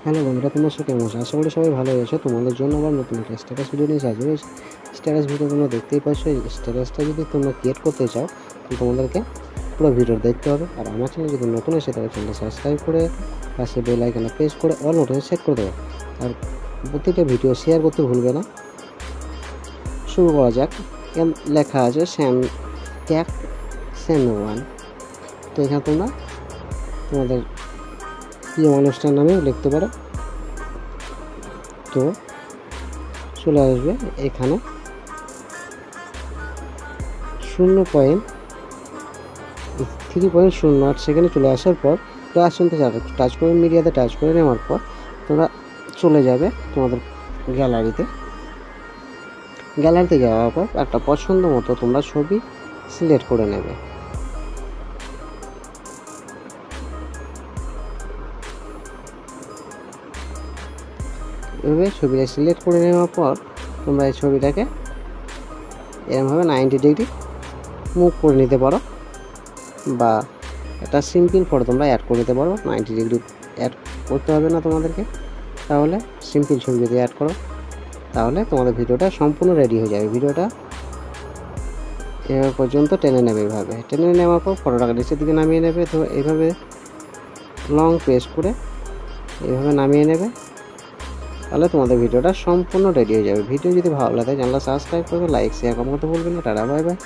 Hello বন্ধুরা, তোমরা সবাই কেমন আছো? আশা করি সবাই ভালো আছো। তোমাদের জন্য আবার নতুন একটা স্ট্যাটাস ভিডিও নিয়ে আসবে। স্ট্যাটাস ভিডিও তোমরা দেখতেই পাচ্ছ। এই স্ট্যাটাসটা যদি তোমরা ক্রিয়েট করতে চাও তাহলে তোমাদেরকে পুরো ভিডিও দেখতে হবে। আর আমার চ্যানেল যদি নতুন এসে তাহলে চ্যানেলটা সাবস্ক্রাইব করে পাশে বেল আইকনে প্রেস করে অল নোটিফিকেশন সেট করে দেবে। আর প্রতিটা ভিডিও শেয়ার করতে ভুলবে না। শুরু করা যাক। লেখা আছে ট্যাগ সেন 1। তো এখানে তোমরা তোমাদের প্রিয় মানুষটার নামেও লিখতে পারো। তো চলে আসবে এখানে 0.3.08 সেকেন্ডে চলে আসার পর টাচ শুনতে যাবে। টাচ করে মিডিয়াতে টাচ করে নেওয়ার পর তোমরা চলে যাবে তোমাদের গ্যালারিতে যাওয়ার পর একটা পছন্দ মতো তোমরা ছবি সিলেক্ট করে নেবে। এভাবে ছবিটা সিলেক্ট করে নেওয়ার পর তোমরা এই ছবিটাকে এরকমভাবে 90 ডিগ্রি মুভ করে নিতে পারো, বা একটা সিম্পল ফটো তোমরা অ্যাড করে নিতে পারো। 90 ডিগ্রি অ্যাড করতে হবে না তোমাদেরকে। তাহলে সিম্পল ছবি যদি অ্যাড করো তাহলে তোমাদের ভিডিওটা সম্পূর্ণ রেডি হয়ে যাবে। ভিডিওটা এভাবে পর্যন্ত টেনে নেবে। এইভাবে টেনে নেওয়ার পর ফটোটাকে নিচের দিকে নামিয়ে নেবে। তো এইভাবে লং প্রেস করে এইভাবে নামিয়ে নেবে। তাহলে তোমাদের ভিডিওটা সম্পূর্ণ রেডি হয়ে যাবে। ভিডিও যদি ভালো লাগে চ্যানেলটা সাবস্ক্রাইব করবে, লাইক শেয়ার কমেন্ট করতে ভুলবেন না। Tata, bye bye.